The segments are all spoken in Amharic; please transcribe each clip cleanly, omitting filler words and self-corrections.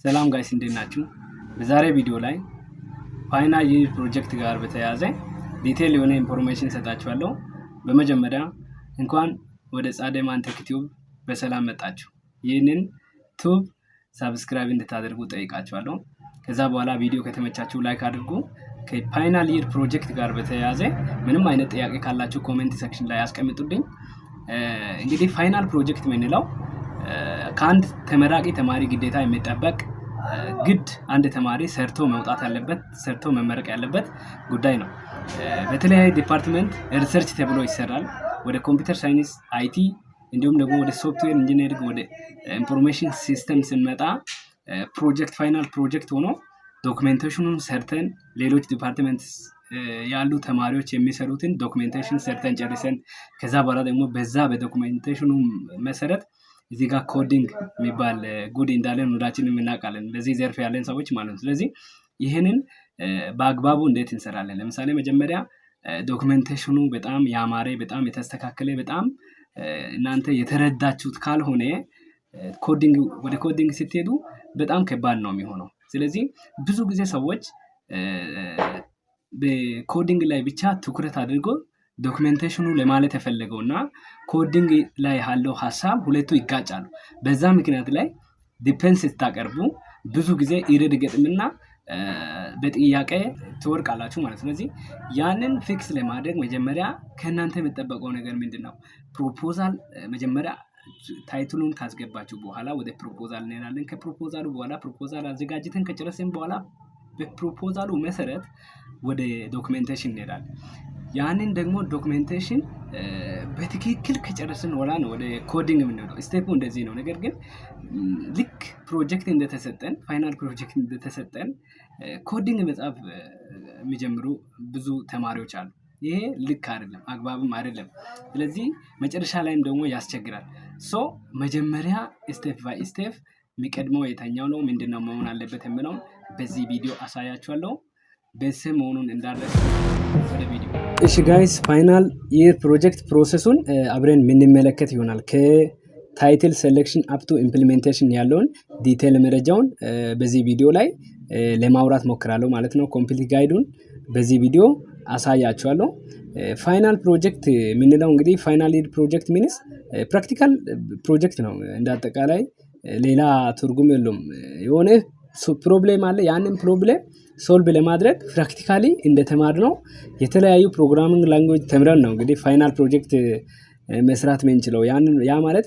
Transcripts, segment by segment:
ሰላም ጋይስ እንዴት ናችሁ? በዛሬ ቪዲዮ ላይ ፋይናል ይር ፕሮጀክት ጋር በተያያዘ ዲቴል የሆነ ኢንፎርሜሽን ሰጣችኋለሁ። በመጀመሪያ እንኳን ወደ ጻደማን ቴክ ቲዩብ በሰላም መጣችሁ። ይህንን ዩቲዩብ ሰብስክራይብ እንድታደርጉ ጠይቃችኋለሁ። ከዛ በኋላ ቪዲዮ ከተመቻችሁ ላይክ አድርጉ። ከፋይናል ይር ፕሮጀክት ጋር በተያያዘ ምንም አይነት ጥያቄ ካላችሁ ኮሜንት ሴክሽን ላይ አስቀምጡልኝ። እንግዲህ ፋይናል ፕሮጀክት የምንለው ከአንድ ተመራቂ ተማሪ ግዴታ የሚጠበቅ ግድ አንድ ተማሪ ሰርቶ መውጣት ያለበት ሰርቶ መመረቅ ያለበት ጉዳይ ነው። በተለያየ ዲፓርትመንት ሪሰርች ተብሎ ይሰራል። ወደ ኮምፒውተር ሳይንስ፣ አይቲ እንዲሁም ደግሞ ወደ ሶፍትዌር ኢንጂነሪንግ፣ ወደ ኢንፎርሜሽን ሲስተም ስንመጣ ፕሮጀክት ፋይናል ፕሮጀክት ሆኖ ዶክመንቴሽኑን ሰርተን ሌሎች ዲፓርትመንት ያሉ ተማሪዎች የሚሰሩትን ዶክመንቴሽን ሰርተን ጨርሰን ከዛ በኋላ ደግሞ በዛ በዶክመንቴሽኑ መሰረት እዚህ ጋር ኮዲንግ የሚባል ጉድ እንዳለን ሁላችንም እናውቃለን፣ በዚህ ዘርፍ ያለን ሰዎች ማለት ነው። ስለዚህ ይህንን በአግባቡ እንዴት እንሰራለን? ለምሳሌ መጀመሪያ ዶክመንቴሽኑ በጣም ያማረ በጣም የተስተካከለ በጣም እናንተ የተረዳችሁት ካልሆነ ወደ ኮዲንግ ስትሄዱ በጣም ከባድ ነው የሚሆነው። ስለዚህ ብዙ ጊዜ ሰዎች በኮዲንግ ላይ ብቻ ትኩረት አድርጎ ዶክመንቴሽኑ ለማለት የፈለገውና ኮዲንግ ላይ ያለው ሐሳብ ሁለቱ ይጋጫሉ። በዛ ምክንያት ላይ ዲፔንስ ስታቀርቡ ብዙ ጊዜ ኢረድ ገጥምና በጥያቄ ትወርቃላችሁ ማለት ነው። ስለዚህ ያንን ፊክስ ለማድረግ መጀመሪያ ከእናንተ የሚጠበቀው ነገር ምንድነው? ፕሮፖዛል መጀመሪያ ታይትሉን ካስገባችሁ በኋላ ወደ ፕሮፖዛል እንሄዳለን። ከፕሮፖዛሉ በኋላ ፕሮፖዛል አዘጋጅተን ከጨረስን በኋላ በፕሮፖዛሉ መሰረት ወደ ዶክመንቴሽን እንሄዳለን። ያንን ደግሞ ዶክመንቴሽን በትክክል ከጨረስን በኋላ ነው ወደ ኮዲንግ የምንሄደው። ስቴፑ እንደዚህ ነው። ነገር ግን ልክ ፕሮጀክት እንደተሰጠን ፋይናል ፕሮጀክት እንደተሰጠን ኮዲንግ መጻፍ የሚጀምሩ ብዙ ተማሪዎች አሉ። ይሄ ልክ አይደለም፣ አግባብም አይደለም። ስለዚህ መጨረሻ ላይም ደግሞ ያስቸግራል። መጀመሪያ ስቴፕ ባይ ስቴፕ የሚቀድመው የተኛው ነው ምንድነው መሆን አለበት የሚለውን በዚህ ቪዲዮ አሳያችኋለሁ። በስም መሆኑን እንዳረስ ወደ ቪዲዮ። እሺ ጋይስ ፋይናል ይር ፕሮጀክት ፕሮሰሱን አብረን የምንመለከት ይሆናል። ከታይትል ሴሌክሽን አፕ ቱ ኢምፕሊሜንቴሽን ያለውን ዲቴል መረጃውን በዚህ ቪዲዮ ላይ ለማውራት ሞክራለሁ ማለት ነው። ኮምፕሊት ጋይዱን በዚህ ቪዲዮ አሳያችኋለሁ። ፋይናል ፕሮጀክት የምንለው እንግዲህ ፋይናል ይር ፕሮጀክት ሚንስ ፕራክቲካል ፕሮጀክት ነው። እንዳጠቃላይ ሌላ ትርጉም የለውም። የሆነ ፕሮብሌም አለ። ያንን ፕሮብሌም ሶልቭ ለማድረግ ፕራክቲካሊ እንደተማርነው የተለያዩ ፕሮግራሚንግ ላንጉዌጅ ተምረን ነው እንግዲህ ፋይናል ፕሮጀክት መስራት የምንችለው። ያ ማለት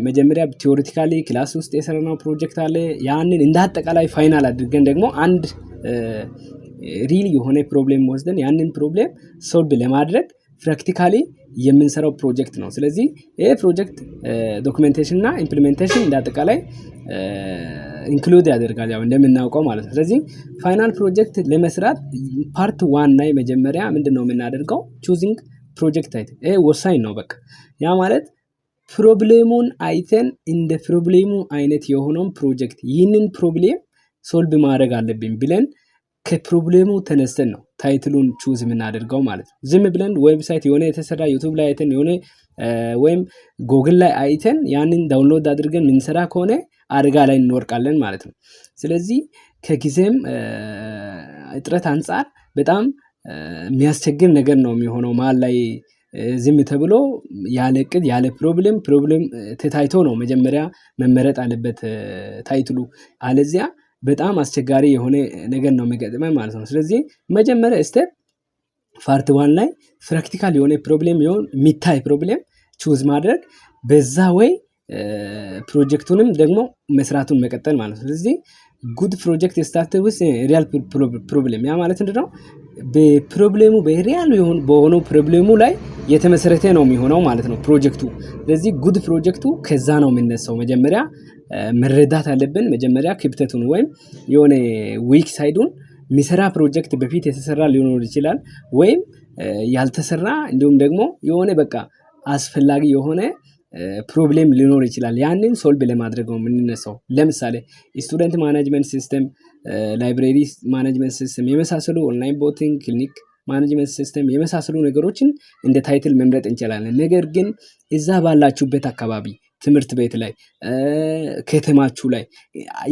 መጀመሪያ ቲዮሪቲካሊ ክላስ ውስጥ የሰራነው ፕሮጀክት አለ። ያንን እንዳጠቃላይ ፋይናል አድርገን ደግሞ አንድ ሪል የሆነ ፕሮብሌም ወስደን ያንን ፕሮብሌም ሶልቭ ለማድረግ ፕራክቲካሊ የምንሰራው ፕሮጀክት ነው። ስለዚህ ይሄ ፕሮጀክት ዶክመንቴሽን እና ኢምፕሊሜንቴሽን እንዳጠቃላይ ኢንክሉድ ያደርጋል ያው እንደምናውቀው ማለት ነው። ስለዚህ ፋይናል ፕሮጀክት ለመስራት ፓርት 1 ላይ መጀመሪያ ምንድነው የምናደርገው? ቹዚንግ ፕሮጀክት ታይትል። ይሄ ወሳኝ ነው። በቃ ያ ማለት ፕሮብሌሙን አይተን እንደ ፕሮብሌሙ አይነት የሆነውን ፕሮጀክት ይህንን ፕሮብሌም ሶልቭ ማድረግ አለብኝ ብለን ከፕሮብሌሙ ተነስተን ነው ታይትሉን ቹዝ የምናደርገው ማለት ነው። ዝም ብለን ዌብሳይት የሆነ የተሰራ ዩቲዩብ ላይ አይተን የሆነ ወይም ጉግል ላይ አይተን ያንን ዳውንሎድ አድርገን ምንሰራ ከሆነ አደጋ ላይ እንወርቃለን ማለት ነው። ስለዚህ ከጊዜም እጥረት አንፃር በጣም የሚያስቸግር ነገር ነው የሚሆነው። መሀል ላይ ዝም ተብሎ ያለ እቅድ ያለ ፕሮብሌም ተታይቶ ነው መጀመሪያ መመረጥ አለበት ታይትሉ። አለዚያ በጣም አስቸጋሪ የሆነ ነገር ነው የሚገጥመን ማለት ነው። ስለዚህ መጀመሪያ ስቴፕ ፓርት 1 ላይ ፕራክቲካል የሆነ ፕሮብሌም የሚታይ ፕሮብሌም ቹዝ ማድረግ በዛ ወይ ፕሮጀክቱንም ደግሞ መስራቱን መቀጠል ማለት ነው። ስለዚህ ጉድ ፕሮጀክት ስታርት ዊዝ ሪያል ፕሮብሌም። ያ ማለት ምንድነው? በፕሮብሌሙ በሪያል በሆነው ፕሮብሌሙ ላይ የተመሰረተ ነው የሚሆነው ማለት ነው ፕሮጀክቱ። ስለዚህ ጉድ ፕሮጀክቱ ከዛ ነው የሚነሳው። መጀመሪያ መረዳት አለብን። መጀመሪያ ክፍተቱን ወይም የሆነ ዊክ ሳይዱን የሚሰራ ፕሮጀክት በፊት የተሰራ ሊሆን ይችላል ወይም ያልተሰራ እንዲሁም ደግሞ የሆነ በቃ አስፈላጊ የሆነ ፕሮብሌም ሊኖር ይችላል። ያንን ሶልቭ ለማድረግ ነው የምንነሳው። ለምሳሌ ስቱደንት ማኔጅመንት ሲስተም፣ ላይብሬሪ ማኔጅመንት ሲስተም የመሳሰሉ ኦንላይን ቦቲንግ፣ ክሊኒክ ማኔጅመንት ሲስተም የመሳሰሉ ነገሮችን እንደ ታይትል መምረጥ እንችላለን። ነገር ግን እዛ ባላችሁበት አካባቢ ትምህርት ቤት ላይ ከተማችሁ ላይ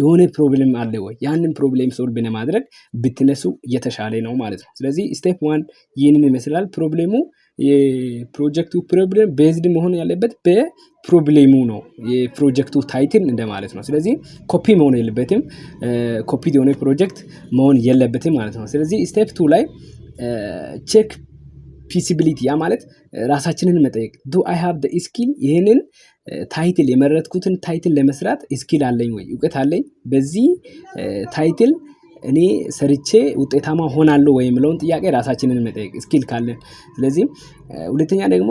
የሆነ ፕሮብሌም አለ ወይ? ያንን ፕሮብሌም ሶልቭ ለማድረግ ብትነሱ እየተሻለ ነው ማለት ነው። ስለዚህ ስቴፕ 1 ይህንን ይመስላል። ፕሮብሌሙ የፕሮጀክቱ ፕሮብሌም ቤዝድ መሆን ያለበት በፕሮብሌሙ ነው፣ የፕሮጀክቱ ታይትል እንደማለት ነው። ስለዚህ ኮፒ መሆን የለበትም፣ ኮፒ የሆነ ፕሮጀክት መሆን የለበትም ማለት ነው። ስለዚህ ስቴፕ 2 ላይ ቼክ ፊዚቢሊቲ፣ ያ ማለት ራሳችንን መጠየቅ ዱ አይ ሃቭ ዘ ስኪል፣ ይህንን ታይትል የመረጥኩትን ታይትል ለመስራት ስኪል አለኝ ወይ? እውቀት አለኝ? በዚህ ታይትል እኔ ሰርቼ ውጤታማ ሆናለሁ ወይ የሚለውን ጥያቄ ራሳችንን መጠየቅ ስኪል ካለን። ስለዚህ ሁለተኛ ደግሞ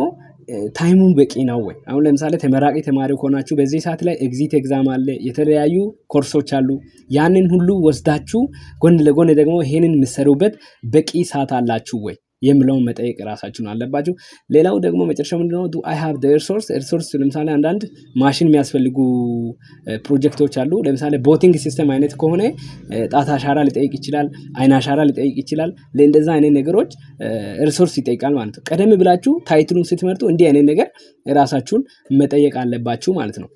ታይሙን በቂ ነው ወይ? አሁን ለምሳሌ ተመራቂ ተማሪ ከሆናችሁ በዚህ ሰዓት ላይ ኤግዚት ኤግዛም አለ፣ የተለያዩ ኮርሶች አሉ። ያንን ሁሉ ወስዳችሁ ጎን ለጎን ደግሞ ይሄንን የምትሰሩበት በቂ ሰዓት አላችሁ ወይ የሚለውን መጠየቅ ራሳችሁን አለባችሁ። ሌላው ደግሞ መጨረሻው ምንድነው? ዱ አይ ሃቭ ዘ ሪሶርስ ለምሳሌ አንዳንድ ማሽን የሚያስፈልጉ ፕሮጀክቶች አሉ። ለምሳሌ ቦቲንግ ሲስተም አይነት ከሆነ ጣት አሻራ ሊጠይቅ ይችላል፣ አይን አሻራ ሊጠይቅ ይችላል። ለእንደዛ አይነት ነገሮች ሪሶርስ ይጠይቃል ማለት ነው። ቀደም ብላችሁ ታይትሉን ስትመርጡ እንዲህ አይነት ነገር ራሳችሁን መጠየቅ አለባችሁ ማለት ነው።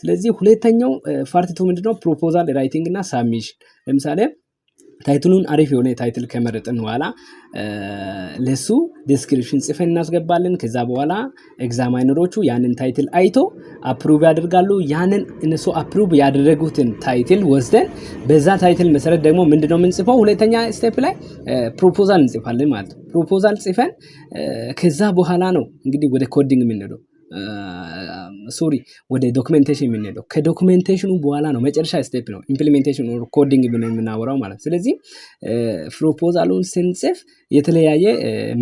ስለዚህ ሁለተኛው ፓርት 2 ምንድነው? ፕሮፖዛል ራይቲንግ እና ሳብሚሽን። ለምሳሌ ታይትሉን አሪፍ የሆነ ታይትል ከመረጥን በኋላ ለሱ ዲስክሪፕሽን ጽፈን እናስገባለን። ከዛ በኋላ ኤግዛማይነሮቹ ያንን ታይትል አይቶ አፕሩቭ ያደርጋሉ። ያንን እነሱ አፕሩቭ ያደረጉትን ታይትል ወስደን በዛ ታይትል መሰረት ደግሞ ምንድነው የምንጽፈው? ሁለተኛ ስቴፕ ላይ ፕሮፖዛል እንጽፋለን ማለት ነው። ፕሮፖዛል ጽፈን ከዛ በኋላ ነው እንግዲህ ወደ ኮዲንግ የምንሄደው፣ ወደ ዶክመንቴሽን የምንሄደው። ከዶክመንቴሽኑ በኋላ ነው መጨረሻ ስቴፕ ነው ኢምፕሊሜንቴሽን ኦር ኮዲንግ ብለን የምናወራው ማለት። ስለዚህ ፕሮፖዛሉን ስንጽፍ የተለያየ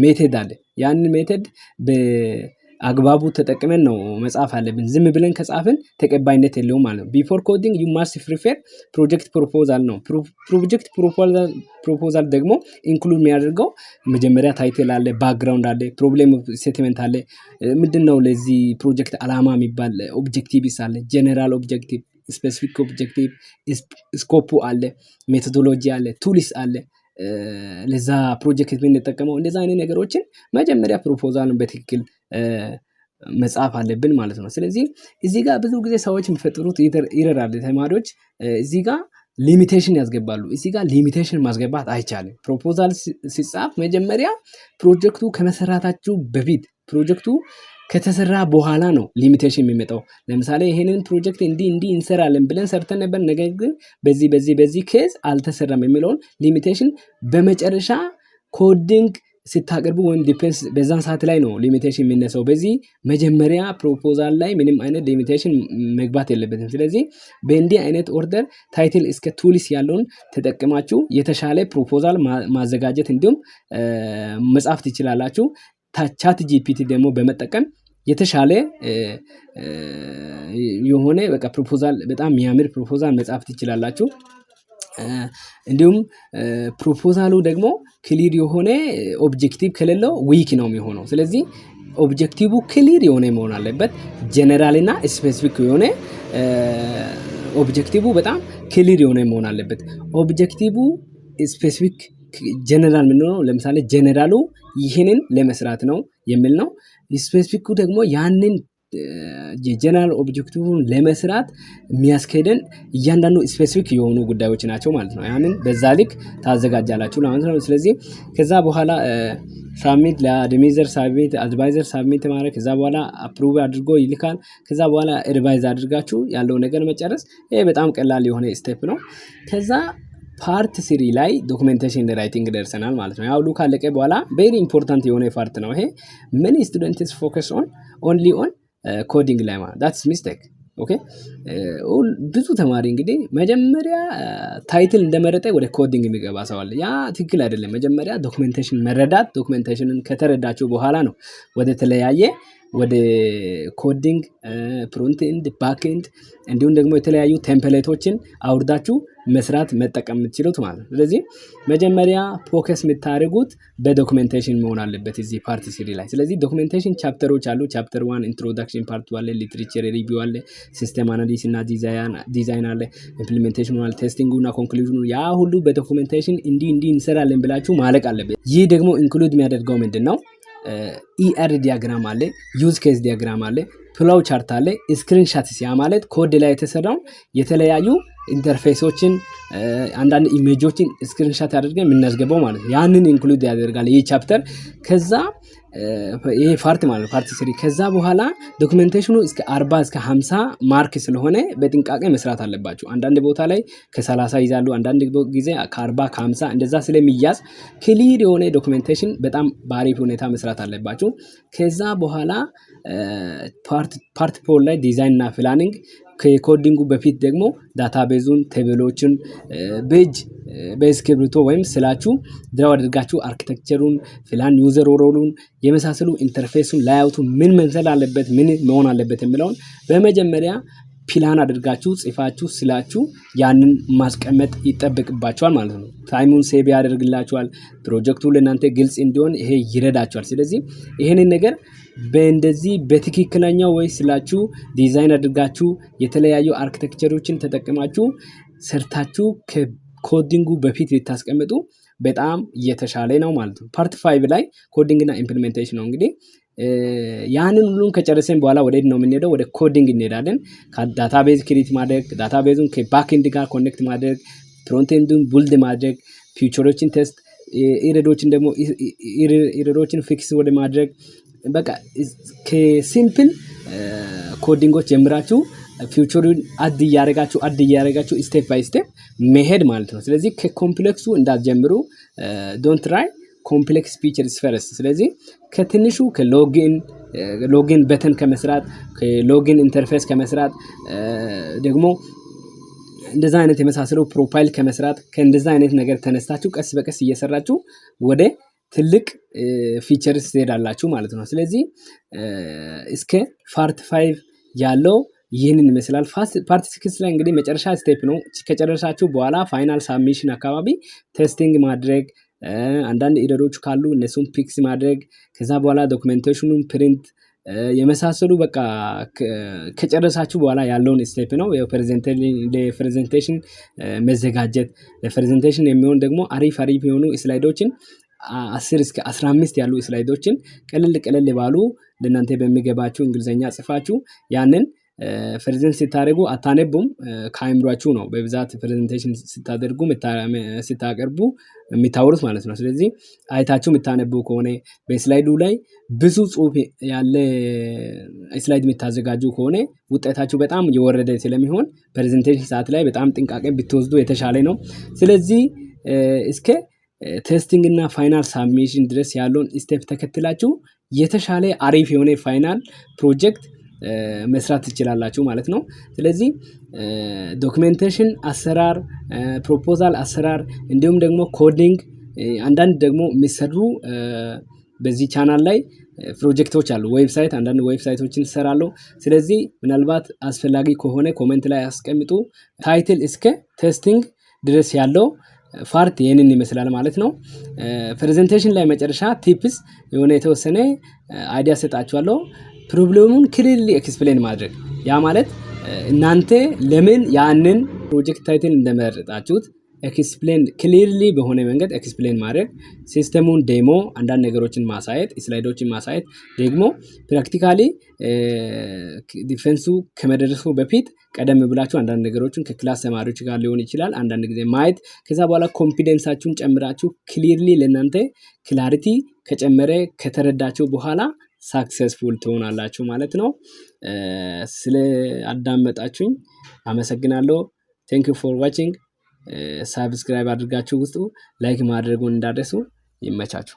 ሜተድ አለ። ያንን ሜተድ በአግባቡ ተጠቅመን ነው መጻፍ አለብን። ዝም ብለን ከጻፍን ተቀባይነት የለውም ማለት ነው። ቢፎር ኮዲንግ ዩ ማስት ፕሪፔር ፕሮጀክት ፕሮፖዛል ነው። ፕሮጀክት ፕሮፖዛል ደግሞ ኢንክሉድ የሚያደርገው መጀመሪያ ታይትል አለ፣ ባክግራውንድ አለ፣ ፕሮብሌም ስቴትመንት አለ፣ ምንድነው ለዚህ ፕሮጀክት አላማ የሚባል ኦብጀክቲቭስ አለ፣ ጀነራል ኦብጀክቲቭ፣ ስፔሲፊክ ኦብጀክቲቭ፣ ስኮፑ አለ፣ ሜቶዶሎጂ አለ፣ ቱልስ አለ፣ ለዛ ፕሮጀክት የምንጠቀመው እንደዛ አይነት ነገሮችን መጀመሪያ ፕሮፖዛልን በትክክል መጻፍ አለብን ማለት ነው። ስለዚህ እዚህ ጋር ብዙ ጊዜ ሰዎች የሚፈጥሩት ይረራል ተማሪዎች እዚህ ጋር ሊሚቴሽን ያስገባሉ። እዚህ ጋር ሊሚቴሽን ማስገባት አይቻልም። ፕሮፖዛል ሲጻፍ መጀመሪያ ፕሮጀክቱ ከመሰራታችሁ በፊት ፕሮጀክቱ ከተሰራ በኋላ ነው ሊሚቴሽን የሚመጣው። ለምሳሌ ይሄንን ፕሮጀክት እንዲህ እንሰራለን ብለን ሰርተን ነበር፣ ነገር ግን በዚህ ኬዝ አልተሰራም የሚለውን ሊሚቴሽን በመጨረሻ ኮዲንግ ስታቀርቡ ወይም ዲፔንስ በዛን ሰዓት ላይ ነው ሊሚቴሽን የሚነሳው። በዚህ መጀመሪያ ፕሮፖዛል ላይ ምንም አይነት ሊሚቴሽን መግባት የለበትም። ስለዚህ በእንዲህ አይነት ኦርደር ታይትል እስከ ቱልስ ያለውን ተጠቅማችሁ የተሻለ ፕሮፖዛል ማዘጋጀት እንዲሁም መጻፍ ትችላላችሁ። ቻት ጂፒቲ ደግሞ በመጠቀም የተሻለ የሆነ በቃ ፕሮፖዛል በጣም የሚያምር ፕሮፖዛል መጻፍ ትችላላችሁ። እንዲሁም ፕሮፖዛሉ ደግሞ ክሊር የሆነ ኦብጀክቲቭ ከሌለው ዊክ ነው የሚሆነው። ስለዚህ ኦብጀክቲቭ ክሊር የሆነ መሆን አለበት። ጀነራል እና ስፔሲፊክ የሆነ ኦብጀክቲቭ በጣም ክሊር የሆነ መሆን አለበት። ኦብጀክቲቭ ስፔሲፊክ ጀነራል ምን ነው? ለምሳሌ ጀነራሉ ይሄንን ለመስራት ነው የሚል ነው። ስፔሲፊኩ ደግሞ ያንን የጀነራል ኦብጀክቲቭን ለመስራት የሚያስከደን እያንዳንዱ ስፔሲፊክ የሆኑ ጉዳዮች ናቸው ማለት ነው። ያንን በዛ ልክ ታዘጋጃላችሁ ማለት ነው። ስለዚህ ከዛ በኋላ ሳብሚት አድቫይዘር ሳብሚት ማድረግ፣ ከዛ በኋላ አፕሩቭ አድርጎ ይልካል። ከዛ በኋላ ሪቫይዝ አድርጋችሁ ያለው ነገር መጨረስ። ይሄ በጣም ቀላል የሆነ ስቴፕ ነው። ከዛ ፓርት 3 ላይ ዶክመንቴሽን ራይቲንግ ደርሰናል ማለት ነው። ያው ካለቀ በኋላ ቬሪ ኢምፖርታንት የሆነ ፓርት ነው ይሄ። many students focus only on ኮዲንግ ላይ ማለት that's mistake ኦኬ። ብዙ ተማሪ እንግዲህ መጀመሪያ ታይትል እንደመረጠ ወደ ኮዲንግ የሚገባ ሰው አለ። ያ ትክክል አይደለም። መጀመሪያ ዶክመንቴሽን መረዳት፣ ዶክመንቴሽንን ከተረዳችሁ በኋላ ነው ወደ ተለያየ ወደ ኮዲንግ ፍሮንት ኤንድ ባክ ኤንድ እንዲሁም ደግሞ የተለያዩ ቴምፕሌቶችን አውርዳችሁ መስራት መጠቀም የምትችሉት ማለት ነው። ስለዚህ መጀመሪያ ፎከስ የምታደርጉት በዶክመንቴሽን መሆን አለበት እዚህ ፓርት 3 ላይ። ስለዚህ ዶክመንቴሽን ቻፕተሮች አሉ። ቻፕተር 1 ኢንትሮዳክሽን ፓርት 2 አለ፣ ሊትሬቸር ሪቪው አለ፣ ሲስተም አናሊሲስ እና ዲዛይን አለ፣ ኢምፕሊሜንቴሽን አለ፣ ቴስቲንግ እና ኮንክሉዥኑ ያ ሁሉ በዶክመንቴሽን እንዲህ እንሰራለን ብላችሁ ማለቅ አለበት። ይህ ደግሞ ኢንክሉድ የሚያደርገው ምንድነው? ኢአር ዲያግራም አለ፣ ዩዝ ኬዝ ዲያግራም አለ፣ ፍሎው ቻርት አለ፣ ስክሪንሻትስ ያ ማለት ኮድ ላይ የተሰራው የተለያዩ ኢንተርፌሶችን አንዳንድ ኢሜጆችን ስክሪንሻት አድርገን የምናስገባው ማለት ነው። ያንን ኢንክሉድ ያደርጋል ይህ ቻፕተር። ከዛ ይሄ ፓርት ማለት ፓርት 3 ከዛ በኋላ ዶክመንቴሽኑ እስከ 40 እስከ 50 ማርክ ስለሆነ በጥንቃቄ መስራት አለባችሁ። አንዳንድ ቦታ ላይ ከ30 ይዛሉ፣ አንዳንድ ጊዜ ከ40 ከ50 እንደዛ ስለሚያዝ ክሊር የሆነ ዶክመንቴሽን በጣም ባሪፍ ሁኔታ መስራት አለባችሁ። ከዛ በኋላ ፓርት 4 ላይ ዲዛይን እና ፕላኒንግ ከኮዲንጉ በፊት ደግሞ ዳታቤዙን ቴብሎችን በእጅ በስክሪፕቶ ወይም ስላችሁ ድራው አድርጋችሁ አርኪቴክቸሩን ፕላን ዩዘር ሮሉን የመሳሰሉ ኢንተርፌሱን ላይአውቱ ምን መምሰል አለበት ምን መሆን አለበት የሚለውን በመጀመሪያ ፕላን አድርጋችሁ ጽፋችሁ ስላችሁ ያንን ማስቀመጥ ይጠበቅባችኋል ማለት ነው። ታይሙን ሴቭ ያደርግላችኋል። ፕሮጀክቱ ለእናንተ ግልጽ እንዲሆን ይሄ ይረዳችኋል። ስለዚህ ይሄንን ነገር በእንደዚህ በትክክለኛው ወይ ስላችሁ ዲዛይን አድርጋችሁ የተለያዩ አርኪቴክቸሮችን ተጠቅማችሁ ሰርታችሁ ከኮዲንጉ በፊት ልታስቀምጡ በጣም እየተሻለ ነው ማለት ነው። ፓርት 5 ላይ ኮዲንግ እና ኢምፕሊሜንቴሽን ነው። እንግዲህ ያንን ሁሉን ከጨረሰን በኋላ ወዴት ነው የምንሄደው? ወደ ኮዲንግ እንሄዳለን። ዳታቤዝ ክሬት ማድረግ፣ ዳታቤዙን ከባክኤንድ ጋር ኮኔክት ማድረግ፣ ፍሮንት ኤንዱን ቡልድ ማድረግ፣ ፊውቸሮችን ቴስት፣ ኢረሮችን ደግሞ ኢረሮችን ፊክስ ወደ ማድረግ በቃ ከሲምፕል ኮዲንጎች ጀምራችሁ ፊውቸሩን አድ እያደረጋችሁ ስቴፕ ባይ ስቴፕ መሄድ ማለት ነው። ስለዚህ ከኮምፕሌክሱ እንዳትጀምሩ። ዶንት ትራይ ኮምፕሌክስ ፊቸርስ ፈርስት። ስለዚህ ከትንሹ ከሎጊን በተን ከመስራት ከሎጊን ኢንተርፌስ ከመስራት ደግሞ እንደዛ አይነት የመሳሰሉ ፕሮፋይል ከመስራት ከእንደዛ አይነት ነገር ተነስታችሁ ቀስ በቀስ እየሰራችሁ ወደ ትልቅ ፊቸርስ ትሄዳላችሁ ማለት ነው። ስለዚህ እስከ ፓርት 5 ያለው ይህንን ይመስላል። ፓርት 6 ላይ እንግዲህ መጨረሻ ስቴፕ ነው። ከጨረሳችሁ በኋላ ፋይናል ሳብሚሽን አካባቢ ቴስቲንግ ማድረግ፣ አንዳንድ ኢረሮች ካሉ እነሱን ፊክስ ማድረግ፣ ከዛ በኋላ ዶክመንቴሽኑን ፕሪንት የመሳሰሉ በቃ ከጨረሳችሁ በኋላ ያለውን ስቴፕ ነው። ለፕሬዘንቴሽን መዘጋጀት፣ ለፕሬዘንቴሽን የሚሆን ደግሞ አሪፍ የሆኑ ስላይዶችን 10 እስከ 15 ያሉ ስላይዶችን ቀለል ባሉ ለእናንተ በሚገባችሁ እንግሊዘኛ ጽፋችሁ ያንን ፕሬዘንት ስታደርጉ አታነቡም፣ ከአይምሯችሁ ነው በብዛት ፕሬዘንቴሽን ስታቀርቡ የሚታወሩት ማለት ነው። ስለዚህ አይታችሁ የምታነቡ ከሆነ በስላይዱ ላይ ብዙ ጽሁፍ ያለ ስላይድ የምታዘጋጁ ከሆነ ውጤታችሁ በጣም የወረደ ስለሚሆን ፕሬዘንቴሽን ሰዓት ላይ በጣም ጥንቃቄ ብትወስዱ የተሻለ ነው። ስለዚህ እስከ ቴስቲንግ እና ፋይናል ሳብሚሽን ድረስ ያለውን ስቴፕ ተከትላችሁ የተሻለ አሪፍ የሆነ ፋይናል ፕሮጀክት መስራት ትችላላችሁ ማለት ነው። ስለዚህ ዶክመንቴሽን አሰራር፣ ፕሮፖዛል አሰራር እንዲሁም ደግሞ ኮዲንግ አንዳንድ ደግሞ የሚሰሩ በዚህ ቻናል ላይ ፕሮጀክቶች አሉ። ዌብሳይት አንዳንድ ዌብሳይቶችን እሰራለሁ። ስለዚህ ምናልባት አስፈላጊ ከሆነ ኮሜንት ላይ አስቀምጡ። ታይትል እስከ ቴስቲንግ ድረስ ያለው ፓርት ይሄንን ይመስላል ማለት ነው። ፕሬዘንቴሽን ላይ መጨረሻ ቲፕስ የሆነ የተወሰነ አይዲያ ሰጣችኋለሁ። ፕሮብሌሙን ክሊርሊ ኤክስፕሌን ማድረግ ያ ማለት እናንተ ለምን ያንን ፕሮጀክት ታይትል እንደመረጣችሁት ኤክስፕሌን ክሊርሊ በሆነ መንገድ ኤክስፕሌን ማድረግ፣ ሲስተሙን ዴሞ አንዳንድ ነገሮችን ማሳየት፣ ስላይዶችን ማሳየት፣ ደግሞ ፕራክቲካሊ ዲፌንሱ ከመደረሱ በፊት ቀደም ብላችሁ አንዳንድ ነገሮችን ከክላስ ተማሪዎች ጋር ሊሆን ይችላል አንዳንድ ጊዜ ማየት፣ ከዛ በኋላ ኮንፊደንሳችሁን ጨምራችሁ ክሊርሊ ለእናንተ ክላሪቲ ከጨመረ ከተረዳችሁ በኋላ ሳክሰስፉል ትሆናላችሁ ማለት ነው። ስለ አዳመጣችሁኝ አመሰግናለሁ። ቴንክ ዩ ፎር ዋቺንግ። ሳብስክራይብ አድርጋችሁ ውስጡ ላይክ ማድረጉን እንዳትረሱ። ይመቻችሁ።